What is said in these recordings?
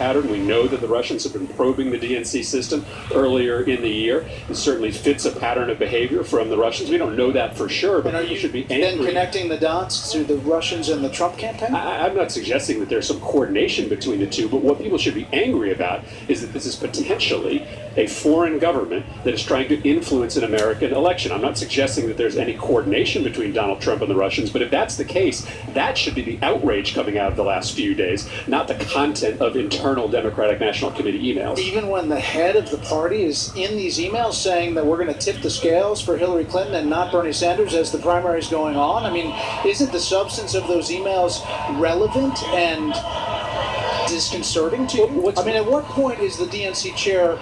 pattern. We know that the Russians have been probing the DNC system earlier in the year. It certainly fits a pattern of behavior from the Russians. We don't know that for sure, but people should be angry. Then connecting the dots to the Russians and the Trump campaign? I'm not suggesting that there's some coordination between the two, but what people should be angry about is that this is potentially a foreign government that is trying to influence an American election. I'm not suggesting that there's any coordination between Donald Trump and the Russians, but if that's the case, that should be the outrage coming out of the last few days, not the content of internal Democratic National Committee emails. Even when the head of the party is in these emails saying that we're going to tip the scales for Hillary Clinton and not Bernie Sanders as the primary is going on, I mean, isn't the substance of those emails relevant and disconcerting to you? I mean, at what point is the DNC chair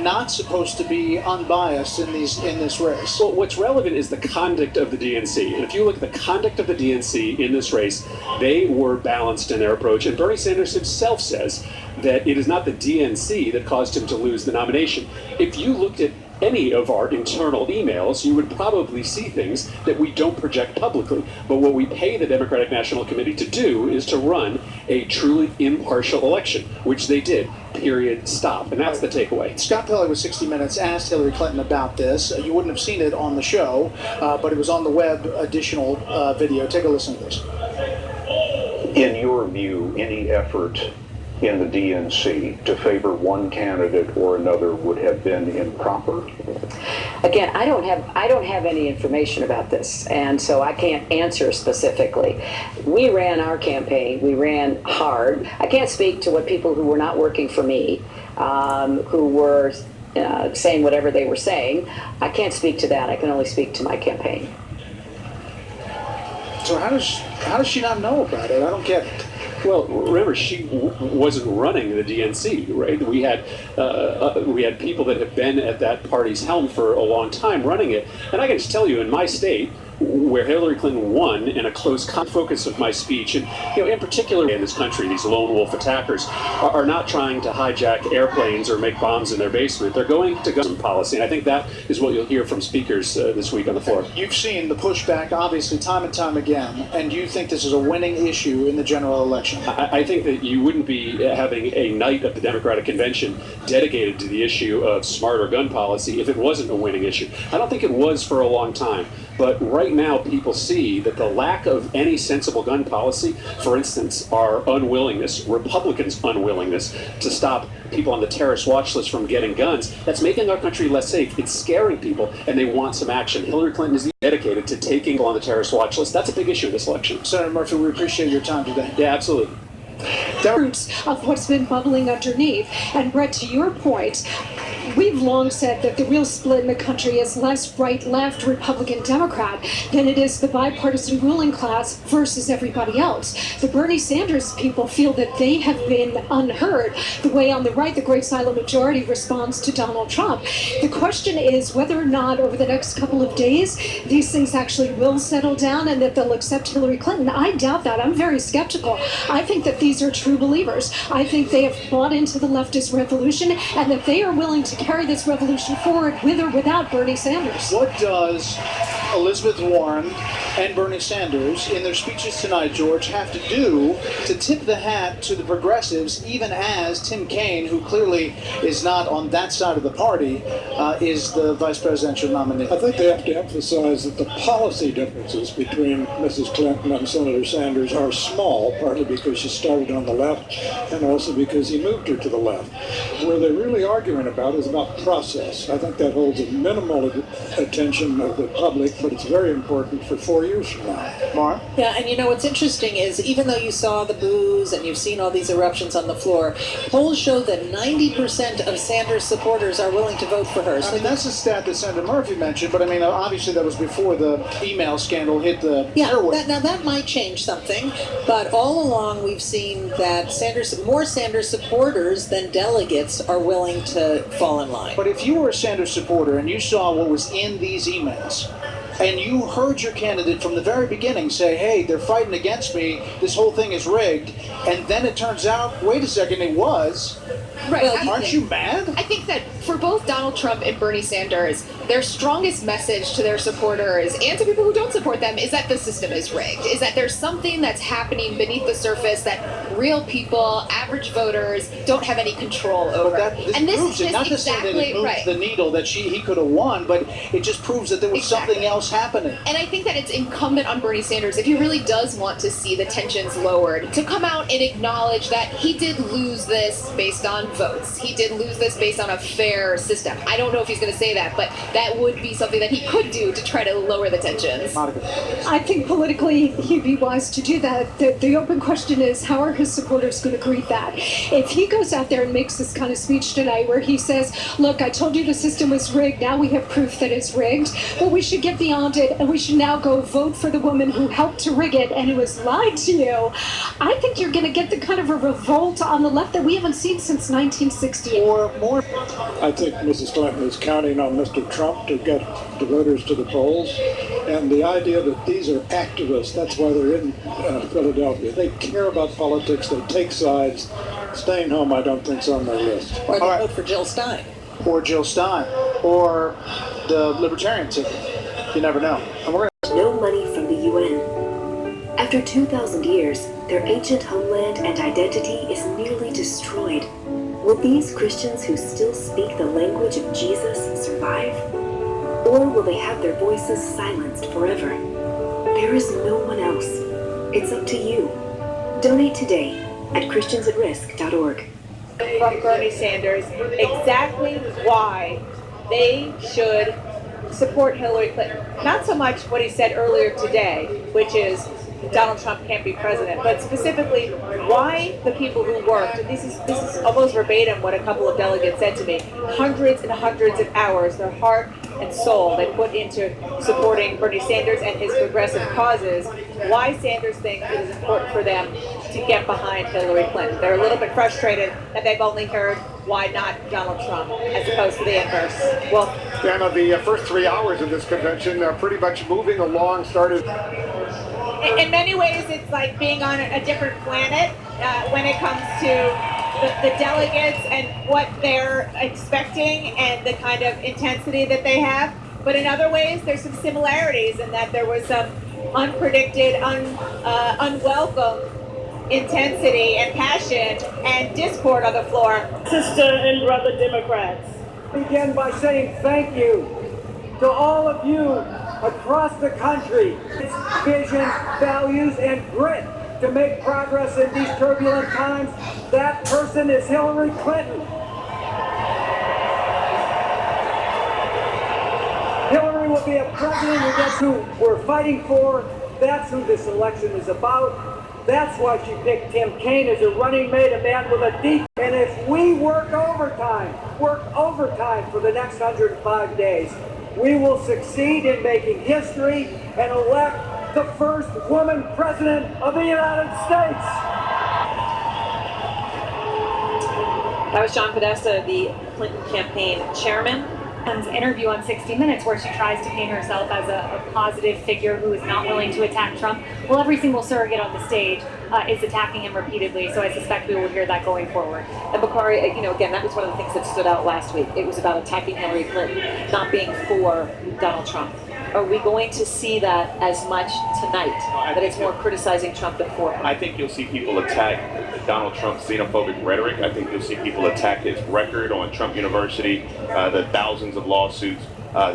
not supposed to be unbiased in this race? Well, what's relevant is the conduct of the DNC. And if you look at the conduct of the DNC in this race, they were balanced in their approach. And Bernie Sanders himself says that it is not the DNC that caused him to lose the nomination. If you looked at any of our internal emails, you would probably see things that we don't project publicly. But what we pay the Democratic National Committee to do is to run a truly impartial election, which they did. Period. Stop. And that's the takeaway. Scott Pelley with 60 Minutes asked Hillary Clinton about this. You wouldn't have seen it on the show, but it was on the web, additional video. Take a listen to this. In your view, any effort in the DNC to favor one candidate or another would have been improper? Again, I don't have any information about this, and so I can't answer specifically. We ran our campaign. We ran hard. I can't speak to what people who were not working for me, who were saying whatever they were saying. I can't speak to that. I can only speak to my campaign. So how does she not know about it? I don't get it. Well, remember, she wasn't running the DNC, right? We had people that have been at that party's helm for a long time running it. And I can just tell you, in my state, where Hillary Clinton won in a close focus of my speech, and in particular in this country, these lone wolf attackers are not trying to hijack airplanes or make bombs in their basement. They're going to gun policy, and I think that is what you'll hear from speakers this week on the floor. You've seen the pushback, obviously, time and time again, and you think this is a winning issue in the general election? I think that you wouldn't be having a night of the Democratic Convention dedicated to the issue of smarter gun policy if it wasn't a winning issue. I don't think it was for a long time. But right now, people see that the lack of any sensible gun policy, for instance, our unwillingness, Republicans' unwillingness to stop people on the terrorist watch list from getting guns, that's making our country less safe. It's scaring people, and they want some action. Hillary Clinton is dedicated to taking people on the terrorist watch list. That's a big issue in this election. Senator Murphy, we appreciate your time today. Yeah, absolutely. Roots of what's been bubbling underneath. And Brett, to your point, we've long said that the real split in the country is less right-left, Republican-Democrat than it is the bipartisan ruling class versus everybody else. The Bernie Sanders people feel that they have been unheard. The way on the right, the great silent majority responds to Donald Trump. The question is whether or not over the next couple of days these things actually will settle down and that they'll accept Hillary Clinton. I doubt that. I'm very skeptical. I think that these are true believers. I think they have bought into the leftist revolution and that they are willing to carry this revolution forward with or without Bernie Sanders. What does Elizabeth Warren and Bernie Sanders, in their speeches tonight, George, have to do to tip the hat to the progressives, even as Tim Kaine, who clearly is not on that side of the party, is the vice presidential nominee? I think they have to emphasize that the policy differences between Mrs. Clinton and Senator Sanders are small, partly because she started on the left and also because he moved her to the left. Where they're really arguing about is about process. I think that holds a minimal attention of the public, but it's very important for 4 years from now. Mara? Yeah, and what's interesting is even though you saw the boos and you've seen all these eruptions on the floor, polls show that 90% of Sanders supporters are willing to vote for her. So that's a stat that Senator Murphy mentioned, but obviously that was before the email scandal hit the airwaves. Now that might change something, but all along we've seen that more Sanders supporters than delegates are willing to fall in line. But if you were a Sanders supporter and you saw what was in these emails, and you heard your candidate from the very beginning say, hey, they're fighting against me, this whole thing is rigged, and then it turns out, wait a second, it was. Right. Aren't you mad? I think that for both Donald Trump and Bernie Sanders, their strongest message to their supporters and to people who don't support them is that the system is rigged, is that there's something that's happening beneath the surface that real people, average voters, don't have any control over. And this proves it, not to say that it moves the needle, that he could have won, but it just proves that there was something else happening. And I think that it's incumbent on Bernie Sanders, if he really does want to see the tensions lowered, to come out and acknowledge that he did lose this based on votes. He did lose this based on a fair system. I don't know if he's going to say that, but that would be something that he could do to try to lower the tensions. I think politically he'd be wise to do that. The open question is, how are his supporters going to greet that? If he goes out there and makes this kind of speech tonight where he says, look, I told you the system was rigged, now we have proof that it's rigged, but we should get beyond it and we should now go vote for the woman who helped to rig it and who has lied to you, I think you're going to get the kind of a revolt on the left that we haven't seen since 1968. Or more. I think Mrs. Clinton is counting on Mr. Trump to get the voters to the polls. And the idea that these are activists, that's why they're in Philadelphia. They care about politics, they take sides. Staying home, I don't think is on their list. Or they vote for Jill Stein. Or Jill Stein. Or the Libertarian ticket. You never know. And we're no money from the UN. After 2,000 years, their ancient homeland and identity is nearly destroyed. Will these Christians who still speak the language of Jesus survive? Or will they have their voices silenced forever? There is no one else. It's up to you. Donate today at christiansatrisk.org. From Bernie Sanders exactly why they should support Hillary Clinton. Not so much what he said earlier today, which is Donald Trump can't be president, but specifically why the people who worked, and this is almost verbatim what a couple of delegates said to me, hundreds and hundreds of hours, their heart and soul they put into supporting Bernie Sanders and his progressive causes, why Sanders thinks it is important for them to get behind Hillary Clinton. They're a little bit frustrated that they've only heard why not Donald Trump, as opposed to the inverse. Well, Anna, the first 3 hours of this convention are pretty much moving along, started. In many ways, it's like being on a different planet when it comes to the delegates and what they're expecting and the kind of intensity that they have. But in other ways, there's some similarities in that there was some unpredicted, unwelcome intensity and passion and discord on the floor. Sister and brother Democrats, begin by saying thank you to all of you across the country. It's vision, values, and grit to make progress in these turbulent times. That person is Hillary Clinton. Hillary will be a president, and that's who we're fighting for. That's who this election is about. That's why she picked Tim Kaine as a running mate, a man with a deep. And if we work overtime for the next 105 days, we will succeed in making history and elect the first woman president of the United States. That was John Podesta, the Clinton campaign chairman. An interview on 60 Minutes where she tries to paint herself as a positive figure who is not willing to attack Trump. Well, every single surrogate on the stage is attacking him repeatedly, so I suspect we will hear that going forward. And Bakari, again, that was one of the things that stood out last week. It was about attacking Hillary Clinton, not being for Donald Trump. Are we going to see that as much tonight, that it's more criticizing Trump than for him? I think you'll see people attack Donald Trump's xenophobic rhetoric. I think you'll see people attack his record on Trump University, the thousands of lawsuits,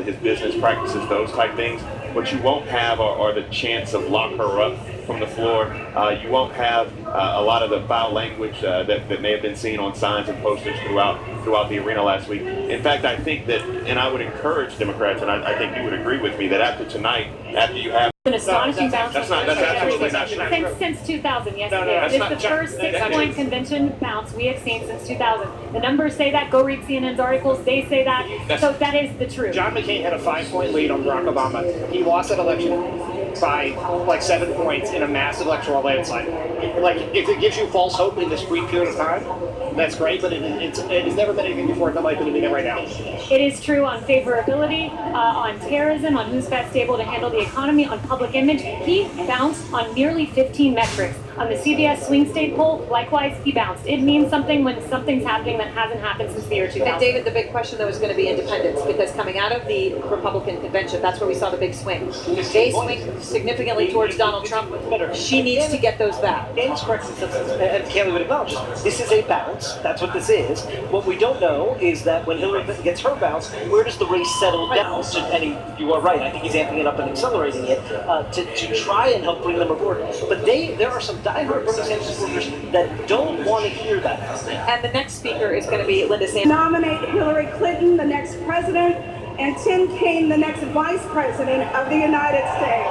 his business practices, those type things. What you won't have are the chants of lock her up from the floor. You won't have a lot of the foul language that may have been seen on signs and posters throughout the arena last week. In fact, I think that, and I would encourage Democrats, and I think you would agree with me, that after tonight, after you have An astonishing bounce. That's absolutely not true. Since 2000, yes, No, it is. It's not the true. first That's 6-point convention bounce we have seen since 2000. The numbers say that. Go read CNN's articles. They say that. So that is the truth. John McCain had a 5-point lead on Barack Obama. He lost that election by like 7 points in a massive electoral landslide. Like, if it gives you false hope in this brief period of time, that's great, but it's never been anything before. Nobody's been doing it right now. It is true on favorability, on terrorism, on who's best able to handle the economy, on public image. He bounced on nearly 15 metrics. On the CBS swing state poll, likewise, he bounced. It means something when something's happening that hasn't happened since the year 2000. And David, the big question though is going to be independence, because coming out of the Republican convention, that's where we saw the big swing. They swing significantly towards Donald Trump. She needs to get those back. Dan's correct, and Kaylee would acknowledge this is a bounce. That's what this is. What we don't know is that when Hillary Clinton gets her bounce, where does the race settle down? And you are right. I think he's amping it up and accelerating it to try and help bring them aboard. But there are some diehard Bernie Sanders supporters that don't want to hear that. And the next speaker is going to be Linda Sanders. Nominate Hillary Clinton, the next president, and Tim Kaine, the next vice president of the United States.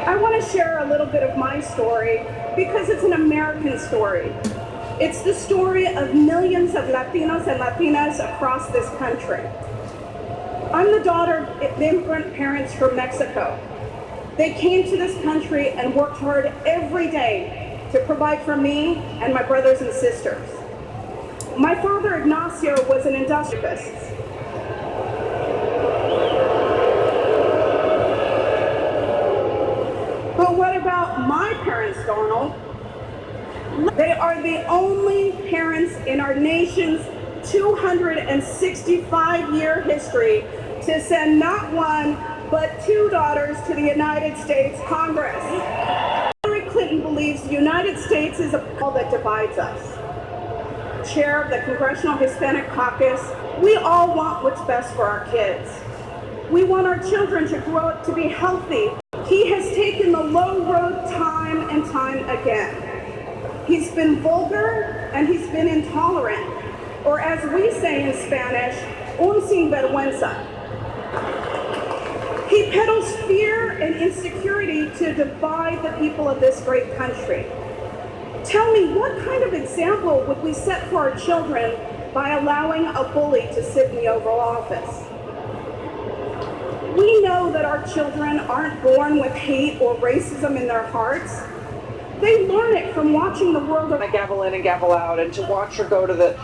I want to share a little bit of my story because it's an American story. It's the story of millions of Latinos and Latinas across this country. I'm the daughter of immigrant parents from Mexico. They came to this country and worked hard every day to provide for me and my brothers and sisters. My father, Ignacio, was an industrialist. But what about my parents, Donald? They are the only parents in our nation's 265-year history to send not one, but two daughters to the United States Congress. Hillary Clinton believes the United States is a ball that divides us. Chair of the Congressional Hispanic Caucus, we all want what's best for our kids. We want our children to grow up to be healthy. He has taken the low road time and time again. He's been vulgar and he's been intolerant, or as we say in Spanish, un sinvergüenza. He peddles fear and insecurity to divide the people of this great country. Tell me, what kind of example would we set for our children by allowing a bully to sit in the Oval Office? We know that our children aren't born with hate or racism in their hearts. They learn it from watching the world of gavel in and gavel out, and to watch her go to the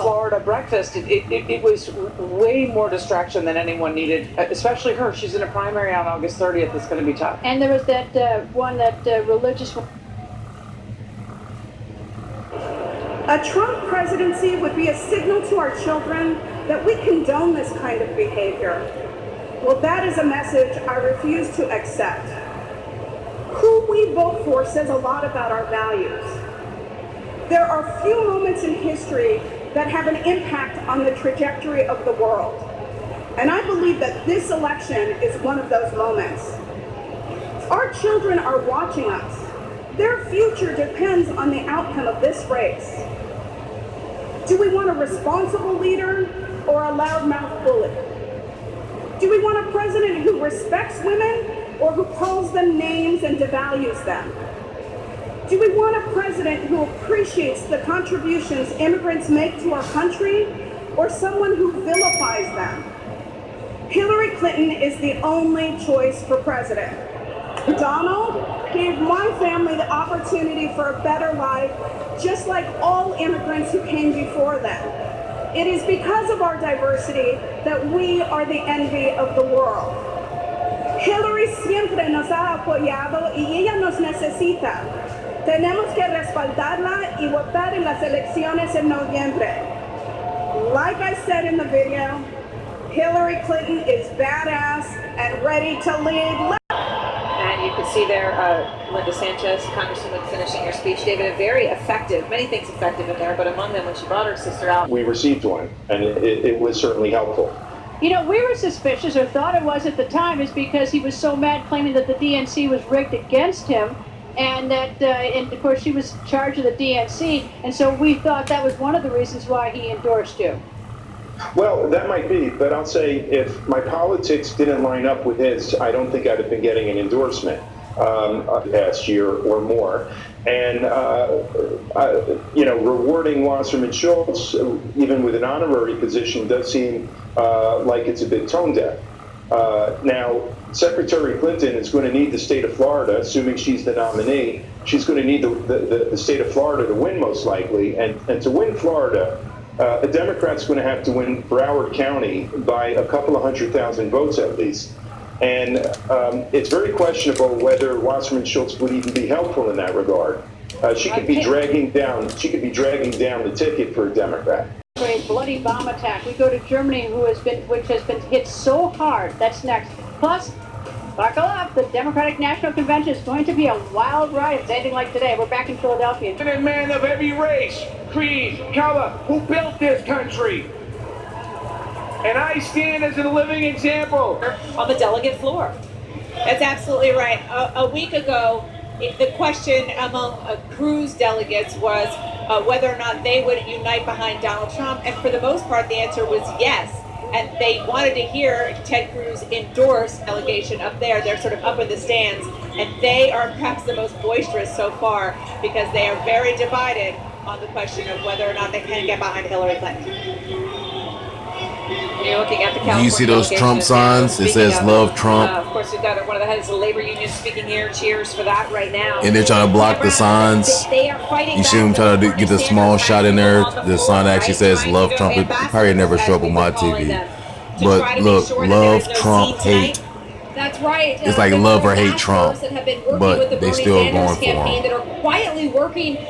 Florida breakfast, it was way more distraction than anyone needed, especially her. She's in a primary on August 30th. It's going to be tough. And there was that religious one. A Trump presidency would be a signal to our children that we condone this kind of behavior. Well, that is a message I refuse to accept. Who we vote for says a lot about our values. There are few moments in history that have an impact on the trajectory of the world. And I believe that this election is one of those moments. Our children are watching us. Their future depends on the outcome of this race. Do we want a responsible leader or a loudmouth bully? Do we want a president who respects women or who calls them names and devalues them? Do we want a president who appreciates the contributions immigrants make to our country, or someone who vilifies them? Hillary Clinton is the only choice for president. Donald gave my family the opportunity for a better life, just like all immigrants who came before them. It is because of our diversity that we are the envy of the world. Hillary siempre nos ha apoyado y ella nos necesita. Tenemos que respaldarla y votar en las elecciones en noviembre. Like I said in the video, Hillary Clinton is badass and ready to lead. And you can see there Linda Sanchez, Congresswoman, finishing her speech. David, a very effective, many things effective in there, but among them, when she brought her sister out. We received one, and it was certainly helpful. You know, we were suspicious, or thought it was at the time, is because he was so mad claiming that the DNC was rigged against him, and that, and of course, she was in charge of the DNC, and so we thought that was one of the reasons why he endorsed you. Well, that might be, but I'll say if my politics didn't line up with his, I don't think I'd have been getting an endorsement past year or more. And, rewarding Wasserman Schultz, even with an honorary position, does seem like it's a bit tone deaf. Now, Secretary Clinton is going to need the state of Florida, assuming she's the nominee. She's going to need the state of Florida to win, most likely. And to win Florida, a Democrat's going to have to win Broward County by a couple of 100,000 votes at least. And it's very questionable whether Wasserman Schultz would even be helpful in that regard. She could be dragging down the ticket for a Democrat. A bloody bomb attack. We go to Germany, which has been hit so hard. That's next. Plus, buckle up. The Democratic National Convention is going to be a wild ride. If it's anything like today. We're back in Philadelphia. A man of every race, creed, color, who built this country. And I stand as a living example. On the delegate floor. That's absolutely right. A week ago, the question among Cruz delegates was whether or not they would unite behind Donald Trump. And for the most part, the answer was yes. And they wanted to hear Ted Cruz endorse delegation up there. They're sort of up in the stands. And they are perhaps the most boisterous so far because they are very divided on the question of whether or not they can get behind Hillary Clinton. You're looking at the California. Do you see those Trump signs? It says "Love Trump." Of course, we've got one of the heads of the labor union speaking here. Cheers for that right now. And they're trying to block the signs. They are fighting. You see them trying to get the small shot in there. The sign actually says "Love Trump." It probably never show up on my TV. But look, love Trump, hate. That's right. It's like love or hate Trump. That have been working But with the they Bernie still Sanders going for him. campaign that are quietly working